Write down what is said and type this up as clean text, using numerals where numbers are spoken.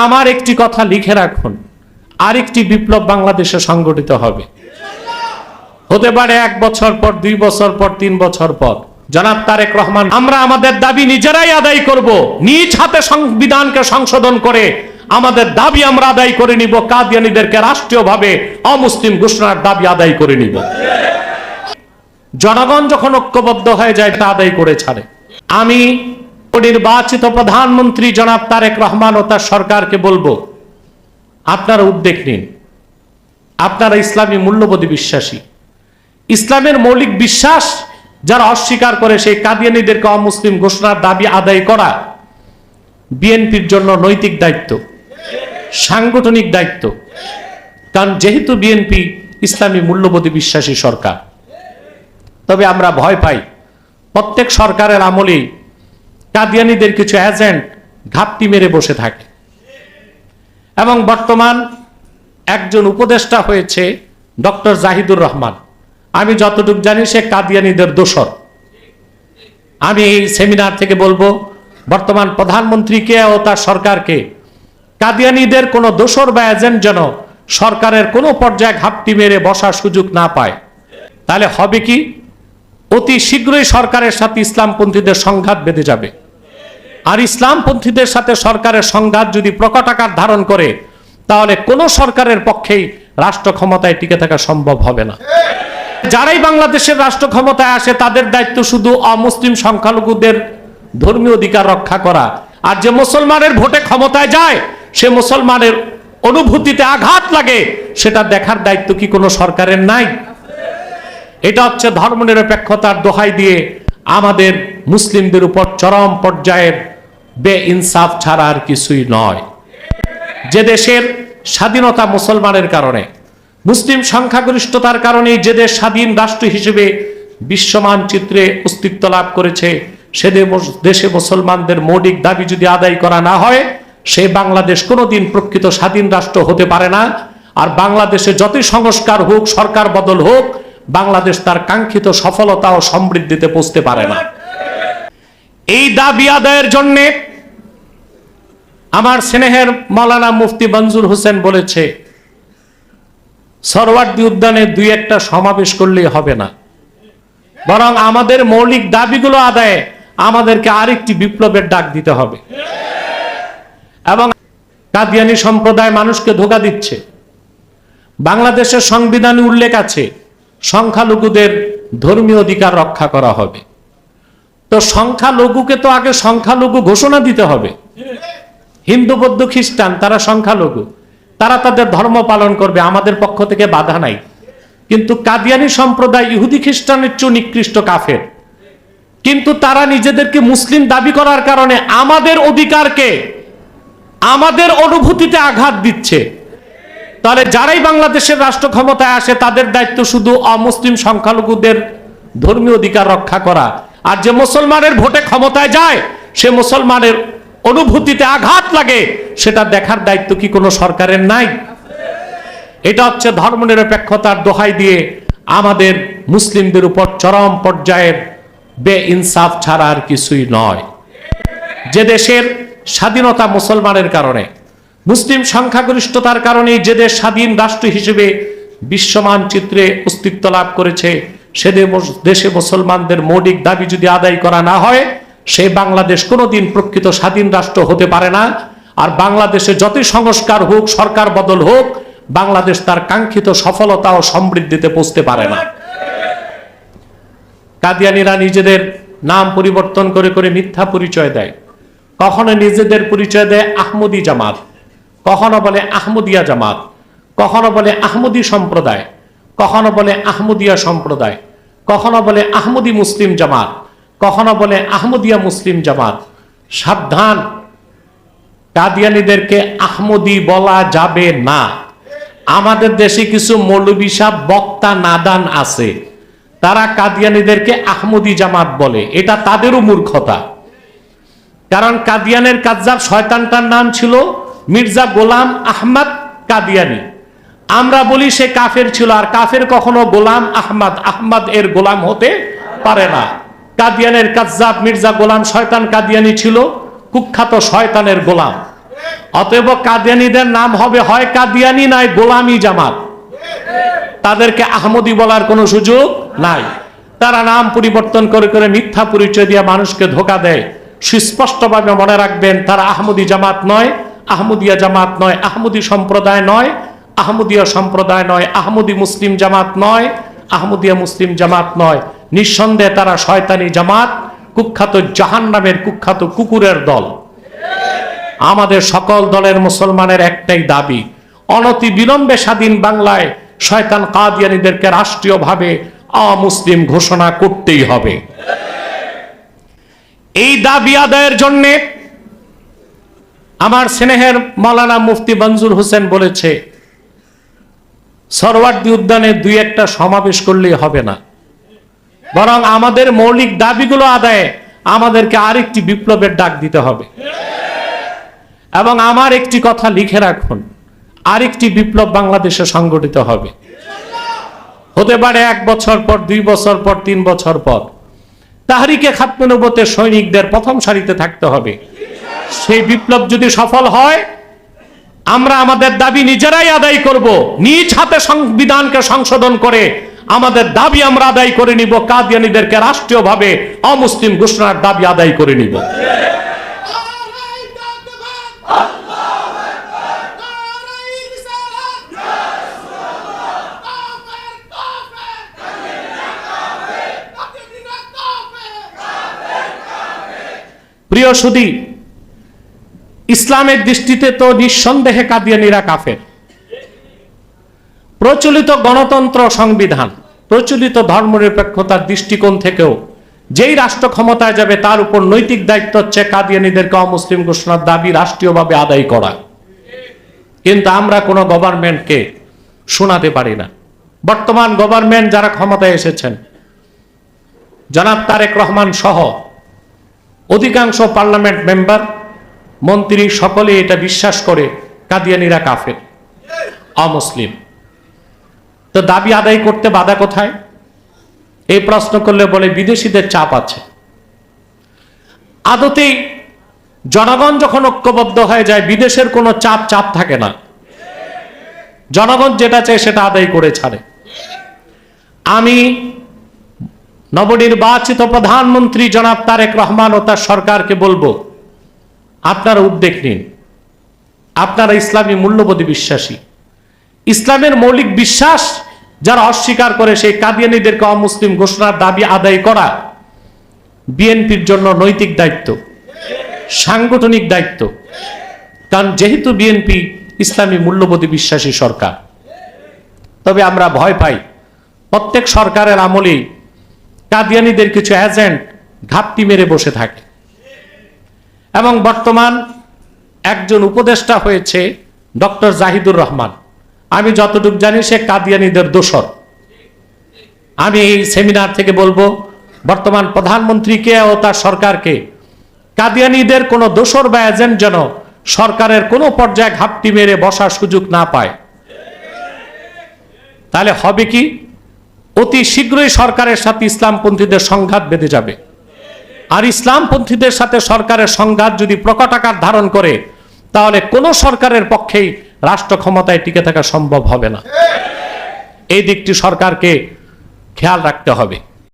আমার একটি কথা লিখে রাখুন, আরেকটি বিপ্লব বাংলাদেশে সংগঠিত হবে। হতে পারে 1 বছর পর, 2 বছর পর, 3 বছর পর। জনাব তারেক রহমান, আমরা আমাদের দাবি নিজেরাই আদায় করব, নিজ হাতে সংবিধানকে সংশোধন করে আমাদের দাবি আমরা আদায় করে নিব। কাদিয়ানীদেরকে রাষ্ট্রীয়ভাবে অমুসলিম ঘোষণার দাবি আদায় করে নিব। জনগণ যখন ঐক্যবদ্ধ হয়ে যায় তা আদায় করে ছাড়ে। আমি নির্বাচিত প্রধানমন্ত্রী জনাব তারেক রহমান ও তার সরকারকে বলবো, আপনারা উদ্যোগ নিন। আপনারা ইসলামী মূল্যবোধে বিশ্বাসী। ইসলামের মৌলিক বিশ্বাস যারা অস্বীকার করে সেই কাদিয়ানীদেরকে অমুসলিম ঘোষণার দাবি আদায় করা বিএনপির জন্য নৈতিক দায়িত্ব, সাংগঠনিক দায়িত্ব। কারণ যেহেতু বিএনপি ইসলামী মূল্যবোধে বিশ্বাসী সরকার। তবে আমরা ভয় পাই, প্রত্যেক সরকারের আমলেই কাদিয়ানীদের কিছু এজেন্ট ঘাপটি মেরে বসে থাকে। এবং বর্তমান একজন উপদেষ্টা হয়েছে ডক্টর জাহিদুর রহমান। আমি যতটুকু জানি সে কাদিয়ানীদের দোসর। আমি এই সেমিনার থেকে বলবো বর্তমান প্রধানমন্ত্রীকে ও তার সরকারকে, কাদিয়ানীদের কোনো দোসর বা এজেন্ট যেন সরকারের কোনো পর্যায়ে ঘাপটি মেরে বসার সুযোগ না পায়। তাহলে হবে কি, অতি শীঘ্রই সরকারের সাথে ইসলামপন্থীদের সংঘাত বেঁধে যাবে। আর ইসলামপন্থীদের সাথে সরকারের সংঘাত যদি প্রকট আকার ধারণ করে, তাহলে কোন সরকারের পক্ষেই রাষ্ট্র ক্ষমতায় টিকে থাকা সম্ভব হবে না। যারাই বাংলাদেশের রাষ্ট্র ক্ষমতায় আসে তাদের দায়িত্ব শুধু অমুসলিম সংখ্যালঘুদের ধর্মীয় অধিকার রক্ষা করা। আর যে মুসলমানের ভোটে ক্ষমতায় যায়, সে মুসলমানের অনুভূতিতে আঘাত লাগে, সেটা দেখার দায়িত্ব কি কোনো সরকারের নাই? এটা হচ্ছে ধর্মনিরপেক্ষতার দোহাই দিয়ে আমাদের মুসলিমদের উপর চরম পর্যায়ের বেইনসাফ ছাড়া আর কিছুই নয়। যে দেশের স্বাধীনতা মুসলমানের কারণে, মুসলিম সংখ্যাগরিষ্ঠতার কারণে যে দেশ স্বাধীন রাষ্ট্র হিসেবে বিশ্ব মানচিত্রে অস্তিত্ব লাভ করেছে, সে দেশে মুসলমানদের মৌলিক দাবি যদি আদায় করা না হয়, সে বাংলাদেশ কোনোদিন প্রকৃত স্বাধীন রাষ্ট্র হতে পারে না। আর বাংলাদেশে যতই সংস্কার হোক, সরকার বদল হোক, বাংলাদেশ তার কাঙ্ক্ষিত সফলতা ও সমৃদ্ধিতে পৌঁছতে পারে না। এই দাবি আদায়ের জন্য আমার স্নেহের মাওলানা মুফতি মঞ্জুর হোসেন বলেছে, সরওয়ার্দী উদ্যানে 2-1টা সমাবেশ করলেই হবে না, বরং আমাদের মৌলিক দাবিগুলো আদায়ে আমাদেরকে আরেকটি বিপ্লবের ডাক দিতে হবে। এবং কাদিয়ানী সম্প্রদায় মানুষকে ধোঁকা দিচ্ছে। বাংলাদেশের সংবিধানে উল্লেখ আছে সংখ্যালঘুদের ধর্মীয় অধিকার রক্ষা করা হবে। তো সংখ্যালঘুকে তো আগে সংখ্যালঘু ঘোষণা দিতে হবে। হিন্দু, বৌদ্ধ, খ্রিস্টান তারা সংখ্যালঘু, তারা তাদের ধর্ম পালন করবে, আমাদের পক্ষ থেকে বাধা নাই। কিন্তু কাদিয়ানী সম্প্রদায় ইহুদি খ্রিস্টানের চেয়ে নিকৃষ্ট কাফের। কিন্তু তারা নিজেদেরকে মুসলিম দাবি করার কারণে আমাদের অধিকারকে, আমাদের অনুভূতিতে আঘাত দিচ্ছে। তাহলে যারাই বাংলাদেশের রাষ্ট্র ক্ষমতায় আসে তাদের দায়িত্ব শুধু অমুসলিম সংখ্যালঘুদের ধর্মীয় অধিকার রক্ষা করা। আর যে মুসলমানের ভোটে ক্ষমতায় যায়, সে মুসলমানের অনুভূতিতে আঘাত লাগে, সেটা দেখার দায়িত্ব কি কোনো সরকারের নাই? এটা হচ্ছে ধর্মনিরপেক্ষতার দোহাই দিয়ে আমাদের মুসলিমদের উপর চরম পর্যায়ের বেইনসাফ ছাড়া আর কিছুই নয়। যে দেশের স্বাধীনতা মুসলমানের কারণে, মুসলিম সংখ্যাগরিষ্ঠতার কারণে যে দেশ স্বাধীন রাষ্ট্র হিসেবে বিশ্ব মানচিত্রে অস্তিত্ব লাভ করেছে, সে দেশে মুসলমানদের মৌলিক দাবি যদি আদায় করা না হয়, সে বাংলাদেশ কোনোদিন প্রকৃত স্বাধীন রাষ্ট্র হতে পারে না। আর বাংলাদেশে যতই সংস্কার হোক, সরকার বদল হোক, বাংলাদেশ তার কাঙ্ক্ষিত সফলতা ও সমৃদ্ধিতে পৌঁছতে পারে না। কাদিয়ানীরা নিজেদের নাম পরিবর্তন করে করে মিথ্যা পরিচয় দেয়। কখনো নিজেদের পরিচয় দেয় আহমদী জামাত, কখনো বলে আহমদিয়া জামাত, কখনো বলে আহমদী সম্প্রদায়, কখনো বলে আহমদিয়া সম্প্রদায়, কখনো বলে আহমদী মুসলিম জামাত, কখনো বলে আহমদিয়া মুসলিম জামাত। সাবধান, কাদিয়ানীদেরকে আহমদী বলা যাবে না। আমাদের দেশে কিছু মৌলবী সাহেব বক্তা নাদান আছে, তারা কাদিয়ানীদেরকে আহমদী জামাত বলে। এটা তাদেরও মূর্খতা। কারণ কাদিয়ানের কাজ্জাব শয়তানটার নাম ছিল মির্জা গোলাম আহমদ কাদিয়ানী। আমরা বলি সে কাফের ছিল, আর কাফের কখনো গোলাম আহমদ এর গোলাম হতে পারে না। কাদিয়ানের কাজ্জাব মির্জা গোলাম শয়তান কাদিয়ানী ছিল কুখ্যাত শয়তানের গোলাম। অতএব কাদিয়ানীদের নাম হবে হয় কাদিয়ানী নয় গোলামি জামাত। তাদেরকে আহমদি বলার কোনো সুযোগ নাই। তারা নাম পরিবর্তন করে করে মিথ্যা পরিচয় দিয়ে মানুষকে ধোঁকা দেয়। সুস্পষ্টভাবে মনে রাখবেন, তারা আহমদি জামাত নয়, আহমদিয়া জামাত নয়, আহমদি সম্প্রদায় নয়, আহমদিয়া সম্প্রদায় নয়, আহমদি মুসলিম জামাত নয়, আহমদিয়া মুসলিম জামাত নয়। নিঃসন্দেহে তারা শয়তানি জামাত, কুখ্যাত জাহান্নামের কুখ্যাত কুকুরের দল। আমাদের সকল দলের মুসলমানের একটাই দাবি, অনতি বিলম্বে স্বাধীন বাংলায় শয়তান কাদিয়ানীদেরকে রাষ্ট্রীয়ভাবে অমুসলিম ঘোষণা করতেই হবে। এই দাবি আদায়ের জন্য আমার স্নেহের মাওলানা মুফতি মঞ্জুর হোসেন বলেছে, সরওয়ার্দী উদ্যানে দুই একটা সমাবেশ করলেই হবে না, বরং আমাদের মৌলিক দাবিগুলো আদায়ে আমাদেরকে আরেকটি বিপ্লবের ডাক দিতে হবে। এবং আমার একটি কথা লিখে রাখুন, আরেকটি বিপ্লব বাংলাদেশে সংগঠিত হবে। হতে পারে 1 বছর পর, 2 বছর পর, 3 বছর পর। তাহরিকে খাতমে নবুওতের সৈনিকদের প্রথম সারিতে থাকতে হবে। সেই বিপ্লব যদি সফল হয়, আমরা আমাদের দাবি নিজেরাই আদায় করব, নিজ হাতে সংবিধানকে সংশোধন করে আমাদের দাবি আমরা আদায় করে নিব। কাদিয়ানীদেরকে রাষ্ট্রীয়ভাবে অমুসলিম ঘোষণার দাবি আদায় করে নিব। প্রিয় সুধী, ইসলামের দৃষ্টিতে তো নিঃসন্দেহে কাদিয়ানীরা কাফের। প্রচলিত গণতন্ত্র সংবিধান, প্রচলিত ধর্মনিরপেক্ষতার দৃষ্টিকোণ থেকেও যেই রাষ্ট্র ক্ষমতায় যাবে তার উপর নৈতিক দায়িত্ব হচ্ছে কাদিয়ানীদেরকে অমুসলিম ঘোষণার দাবি রাষ্ট্রীয়ভাবে আদায় করা। কিন্তু আমরা কোনো গভর্নমেন্টকে শোনাতে পারি না। বর্তমান গভর্নমেন্ট যারা ক্ষমতায় এসেছেন, জনাব তারেক রহমান সহ অধিকাংশ পার্লামেন্ট মেম্বার, মন্ত্রী সকলে এটা বিশ্বাস করে কাদিয়ানীরা কাফের, অমুসলিম। তো দাবি আদায় করতে বাধা কোথায়? এই প্রশ্ন করলে বলে বিদেশিদের চাপ আছে। আদতেই জনগণ যখন ঐক্যবদ্ধ হয়ে যায়, বিদেশের কোনো চাপ থাকে না। জনগণ যেটা চায় সেটা আদায় করে ছাড়ে। আমি নবনির্বাচিত প্রধানমন্ত্রী জনাব তারেক রহমান ও তার সরকারকে বলবো, আপনারা উদ্যোগ নিন। আপনারা ইসলামী মূল্যবোধে বিশ্বাসী। ইসলামের মৌলিক বিশ্বাস যারা অস্বীকার করে, সেই কাদিয়ানীদেরকে অমুসলিম ঘোষণার দাবি আদায় করা বিএনপির জন্য নৈতিক দায়িত্ব, সাংগঠনিক দায়িত্ব। কারণ যেহেতু বিএনপি ইসলামী মূল্যবোধে বিশ্বাসী সরকার। তবে আমরা ভয় পাই, প্রত্যেক সরকারের আমলেই কাদিয়ানীদের কিছু এজেন্ট ঘাপটি মেরে বসে থাকে। এবং বর্তমান একজন উপদেষ্টা হয়েছে ডক্টর জাহিদুর রহমান। আমি যতটুকু জানি সে কাদিয়ানীদের দোসর। আমি এই সেমিনার থেকে বলবো, বর্তমান প্রধানমন্ত্রীকে ও তার সরকারকে কাদিয়ানীদের কোনো দোসর বা এজেন্ট যেন সরকারের কোনো পর্যায়ে ঘাপটি মেরে বসার সুযোগ না পায়। তাহলে হবে কি, অতি শীঘ্রই সরকারের সাথে ইসলামপন্থীদের সংঘাত বেঁধে যাবে। আর ইসলামপন্থীদের সাথে সরকারের সংঘাত যদি প্রকট আকার ধারণ করে, তাহলে কোনো সরকারের পক্ষেই রাষ্ট্র ক্ষমতায় টিকে থাকা সম্ভব হবে না। এই দিকটি সরকারকে খেয়াল রাখতে হবে।